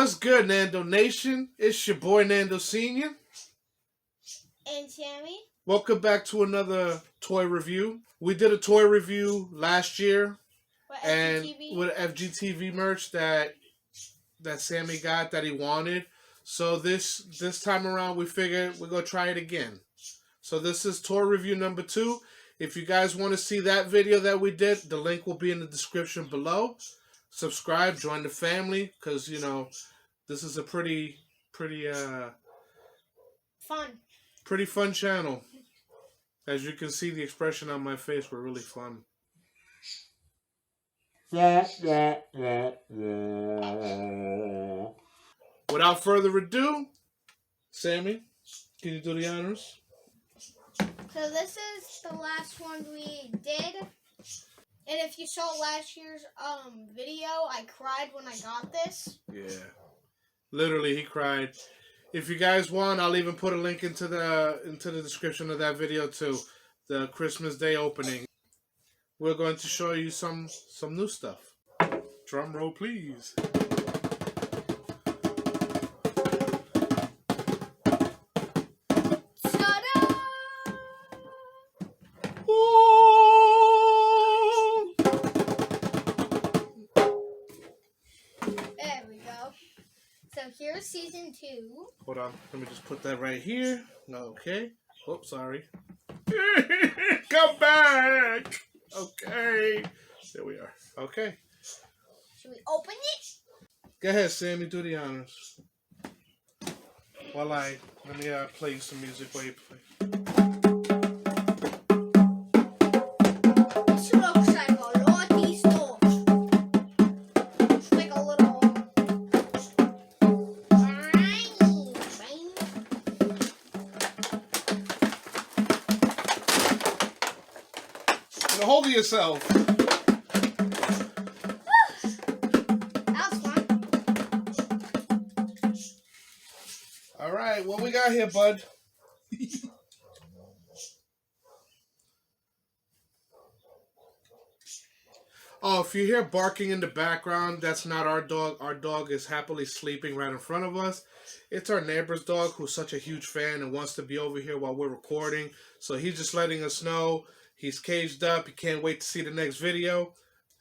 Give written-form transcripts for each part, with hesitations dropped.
What's good, Nando Nation? It's your boy Nando Sr. And Sammy. Welcome back to another toy review. We did a toy review last year with FGTeeV merch that Sammy got that he wanted. So this time around we figured we're gonna try it again. So this is toy review number 2. If you guys want to see that video that we did, the link will be in the description below. Subscribe, join the family, because you know this is a pretty fun channel. As you can see, the expression on my face were really fun. Without further ado, Sammy, can you do the honors? So this is the last one we did. And if you saw last year's video, I cried when I got this. Yeah. Literally, he cried. If you guys want, I'll even put a link into the description of that video too. The Christmas Day opening. We're going to show you some new stuff. Drum roll, please. So here's season 2. Hold on, let me just put that right here. Okay. Oh, sorry. Come back. Okay. There we are. Okay. Should we open it? Go ahead, Sammy. Do the honors. While let me play you some music while you play. Hold of yourself. That was fun. All right, what we got here, bud? Oh, if you hear barking in the background, that's not our dog. Our dog is happily sleeping right in front of us. It's our neighbor's dog who's such a huge fan and wants to be over here while we're recording. So he's just letting us know. He's caged up. He can't wait to see the next video.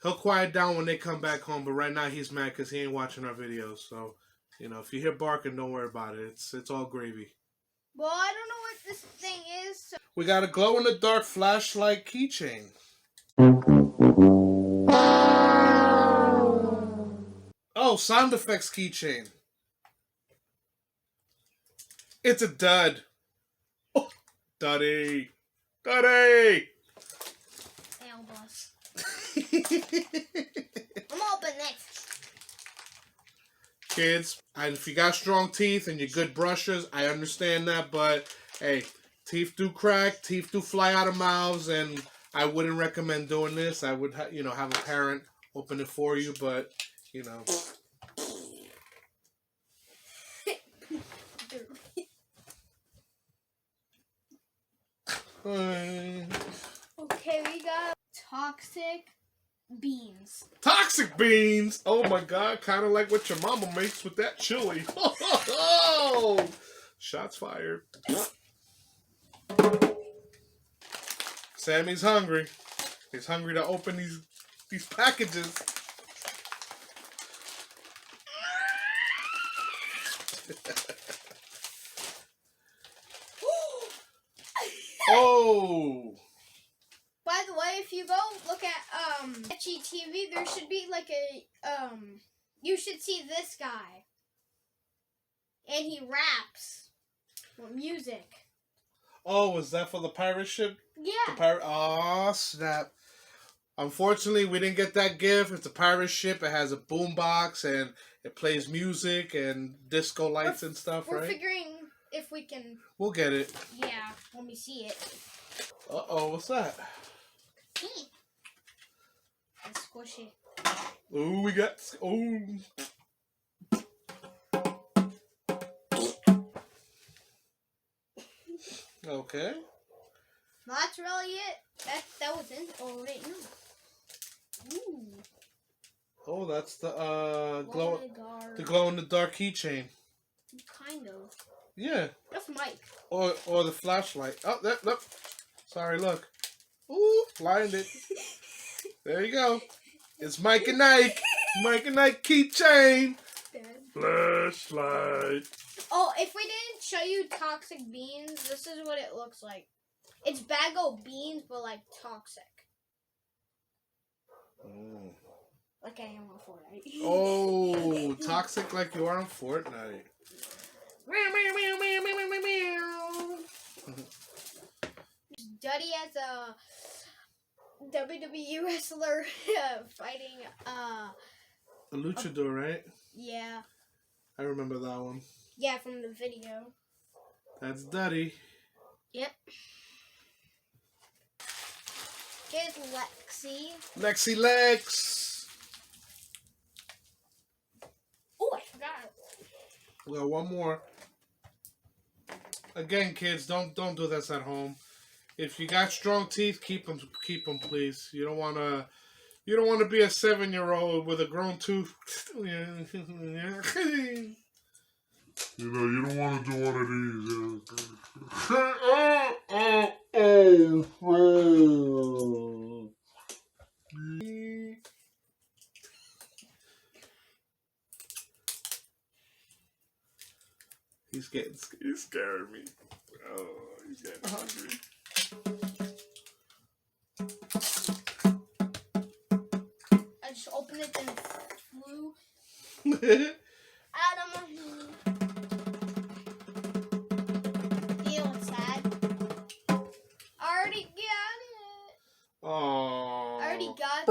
He'll quiet down when they come back home, but right now he's mad because he ain't watching our videos. So, you know, if you hear barking, don't worry about it. It's all gravy. Well, I don't know what this thing is. So we got a glow-in-the-dark flashlight keychain. Oh, sound effects keychain. It's a dud. Oh, duddy. Duddy! Boss. I'm open next. Kids, if you got strong teeth and you're good brushers, I understand that, but hey, teeth do crack, teeth do fly out of mouths, and I wouldn't recommend doing this. I would, have a parent open it for you, but, you know. Okay, we got toxic beans. Toxic beans! Oh my god, kind of like what your mama makes with that chili. Oh, shots fired. Sammy's hungry. He's hungry to open these packages. Oh! By the way, if you go look at FGTeeV, there should be like a you should see this guy, and he raps with music. Oh, is that for the pirate ship? Yeah. Oh, snap! Unfortunately, we didn't get that gift. It's a pirate ship. It has a boombox and it plays music and disco lights and stuff. We're figuring if we can. We'll get it. Yeah, let me see it. Uh-oh, what's that? It's squishy. Ooh, we got... Ooh. Okay. Well, that's really it. That was it. Oh, wait, no. Ooh. Oh, that's the glow in the dark keychain. Kind of. Yeah. That's Mike. Or the flashlight. Oh, look. Sorry, look. Ooh, blinded. There you go. It's Mike and Ike. Mike and Ike keychain. Flashlight. Oh, if we didn't show you toxic beans, this is what it looks like. It's bag of beans, but like toxic. Oh. Like I am on Fortnite. Oh, toxic like you are on Fortnite. Duddy as a WWE wrestler fighting a luchador, right? Yeah. I remember that one. Yeah, from the video. That's Duddy. Yep. Here's Lexi. Lexi Lex. Oh, I forgot. We got one more. Again, kids, don't do this at home. If you got strong teeth, keep them, please. You don't want to be a 7-year-old with a grown tooth. You don't want to do one of these. He's scaring me. Oh, he's getting hungry. I just opened it and it flew out of my hand. You know what's sad? I already got it. Oh. I already got it.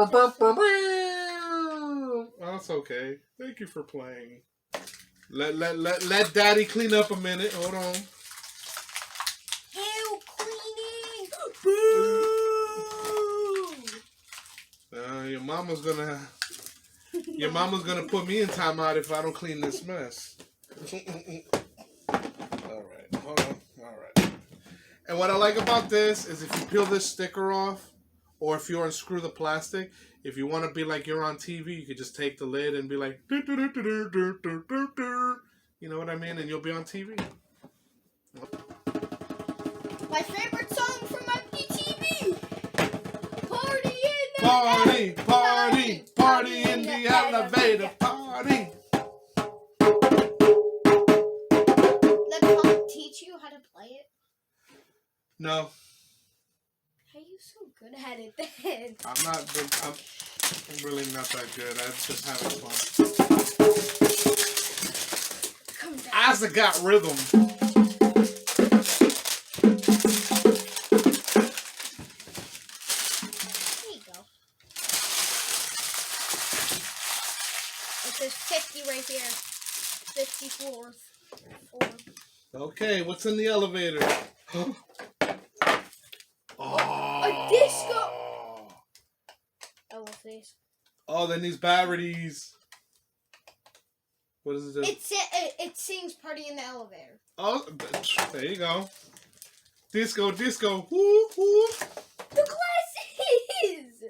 That's okay. Thank you for playing. Let Daddy clean up a minute. Hold on. Ew, cleaning. Boo. Your mama's gonna put me in timeout if I don't clean this mess. All right, hold on. All right. And what I like about this is if you peel this sticker off, or if you unscrew the plastic, if you want to be like you're on TV, you could just take the lid and be like, you know what I mean? And you'll be on TV. My favorite song from FGTeeV. Party in the elevator. Party. Let Mom teach you how to play it. No. How are you so good at it then? I'm really not that good. I'm just having fun. Isaac got rhythm. There you go. It says 50 right here. 54th. Okay, what's in the elevator? A disco. I love these. Oh, then these batteries. What does it do? It sings "Party in the Elevator." Oh, there you go. Disco, disco. Woo, woo. The glasses.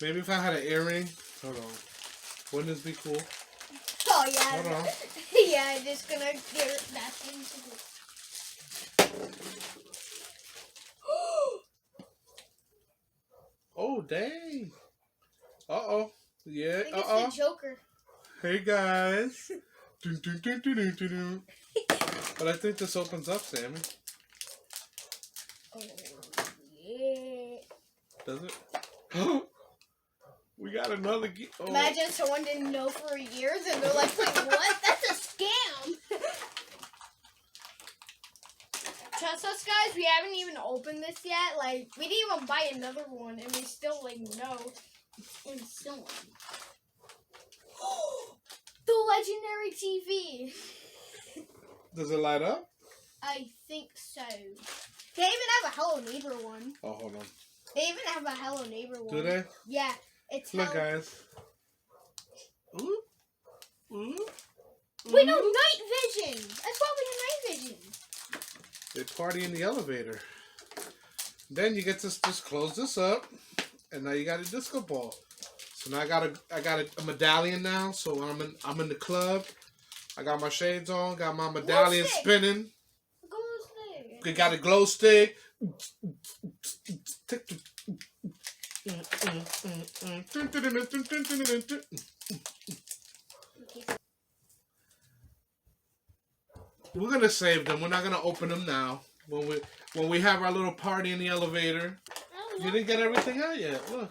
Maybe if I had an earring. Hold on. Wouldn't this be cool? Oh yeah. Hold on. Yeah, I'm just gonna get that thing to do. Oh, dang. Uh-oh. Yeah, I think it's the Joker. Hey, guys. Dun, dun, dun, dun, dun, dun, dun. But I think this opens up, Sammy. Oh, yeah. Does it? We got another... Oh. Imagine someone didn't know for years and they're like, wait, what? That's a scam. Trust us, guys. We haven't even opened this yet. Like, we didn't even buy another one and we still, like, know. And so on. The legendary TV. Does it light up? I think so. They even have a Hello Neighbor one. Oh, hold on. They even have a Hello Neighbor one. Do they? Yeah. It's Look, guys. Ooh. Wait, no, night vision. That's probably a night vision. They party in the elevator. Then you get to just close this up, and now you got a disco ball. So now I got a medallion now. So I'm in the club. I got my shades on. Got my medallion spinning. Glow stick. We got a glow stick. We're gonna save them. We're not gonna open them now. When we have our little party in the elevator. You didn't get everything out yet. Look.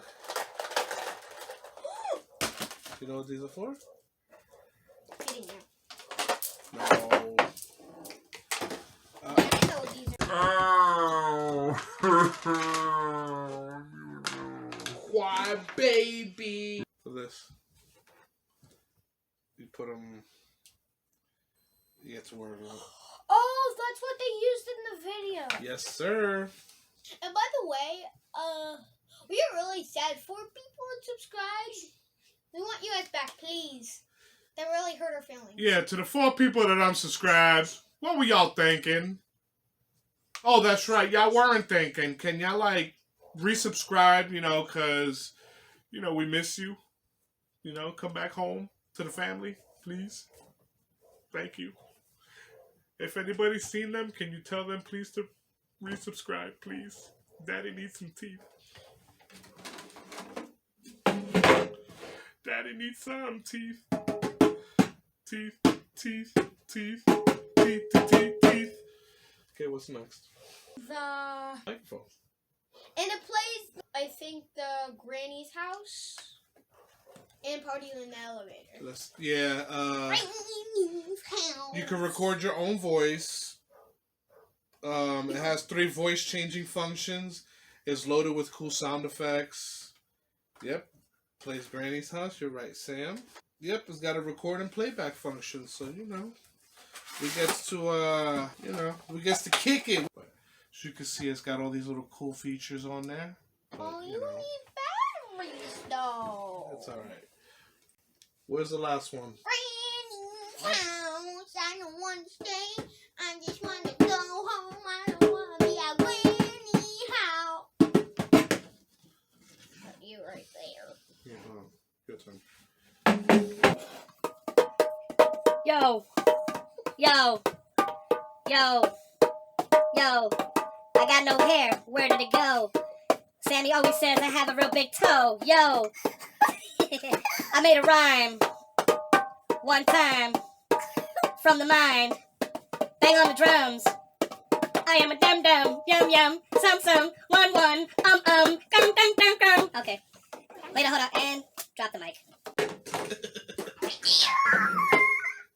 You know what these are for? No. I know what these are. Why, baby? For this. You put them. You get to work. Oh, that's what they used in the video. Yes, sir. And by the way, we are really sad for people that subscribe. We want you guys back, please. That really hurt our feelings. Yeah, to the 4 people that unsubscribed, what were y'all thinking? Oh, that's right. Y'all weren't thinking. Can y'all, like, resubscribe, you know, because, you know, we miss you. You know, come back home to the family, please. Thank you. If anybody's seen them, can you tell them, please, to resubscribe, please? Daddy needs some teeth. Daddy needs some teeth. Teeth, teeth, teeth, teeth, teeth, teeth. Okay, what's next? The Microphone. and it plays, I think, the granny's house and party in the elevator. You can record your own voice. It has 3 voice changing functions. It's loaded with cool sound effects. Yep. Plays Granny's house. You're right, Sam. Yep, it's got a record and playback function. So, you know, we gets to kick it. As you can see, it's got all these little cool features on there. But, You need batteries, though. That's all right. Where's the last one? Granny's house. I don't want to stay. I just want to go home. I don't want to be at Granny's house. You right there. Yeah, good time. Yo. I got no hair. Where did it go? Sammy always says I have a real big toe. Yo. I made a rhyme. One time. From the mind. Bang on the drums. I am a dum-dum. Yum-yum. Some. One. Gum. Okay. Later, hold on. And drop the mic.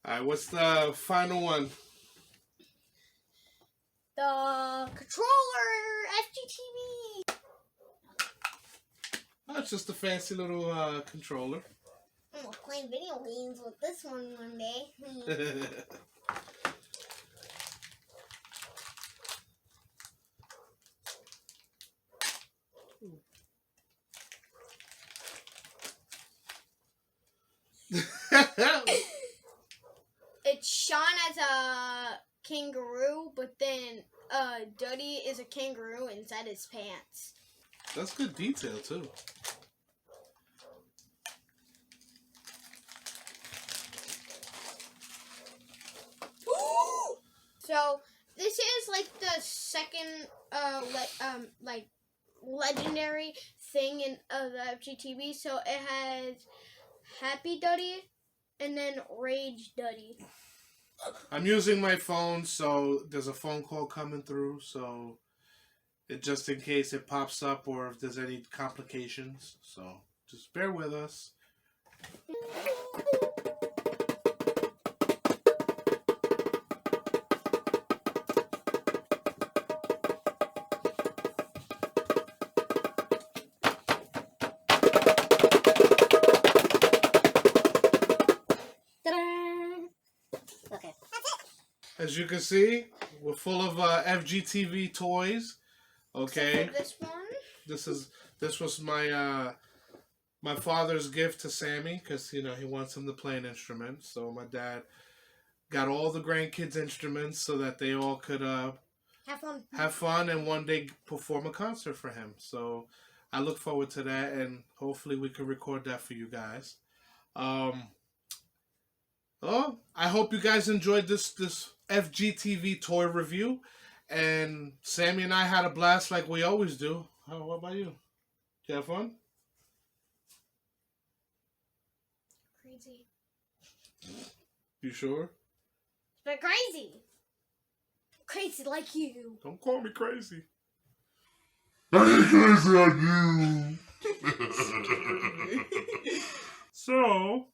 Alright, what's the final one? The controller, FGTeeV. Oh, it's just a fancy little controller. I'm gonna play video games with this one day. It's Sean as a kangaroo, but then Duddy is a kangaroo inside his pants. That's good detail too. So this is like the second like legendary thing in the FGTeeV. So it has Happy Duddy and then Rage Duddy. I'm using my phone, so there's a phone call coming through, so just in case it pops up or if there's any complications. So just bear with us. Okay. As you can see, we're full of FGTeeV toys. Okay. Except for this one. This was my my father's gift to Sammy because, he wants him to play an instrument. So my dad got all the grandkids instruments so that they all could have fun and one day perform a concert for him. So I look forward to that, and hopefully we can record that for you guys. I hope you guys enjoyed this FGTeeV toy review, and Sammy and I had a blast like we always do. What about you? Did you have fun? Crazy. You sure? But crazy. Crazy like you. Don't call me crazy. I ain't crazy like you. So,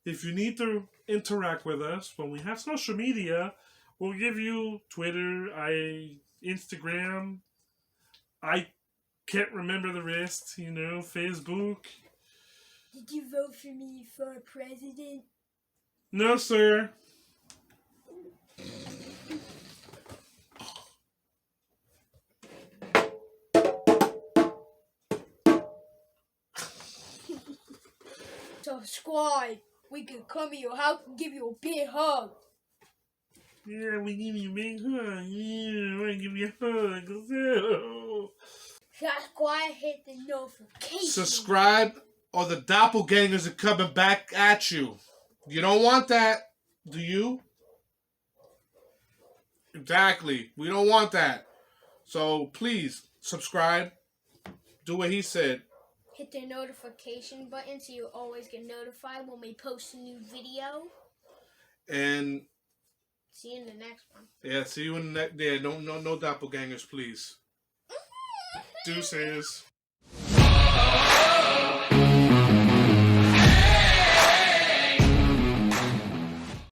if you need to interact with us, when we have social media, we'll give you Twitter, Instagram. I can't remember the rest, Facebook. Did you vote for me for president? No, sir. Subscribe. We can come to your house and give you a big hug. Yeah, we give you a big hug. Yeah, we're gonna give you a hug. Oh. Subscribe, hit the notification. Subscribe, or the doppelgangers are coming back at you. You don't want that, do you? Exactly. We don't want that. So please subscribe. Do what he said. Hit the notification button so you always get notified when we post a new video. And see you in the next one. Yeah, see you in the next. Yeah, no doppelgangers, please. Deuces.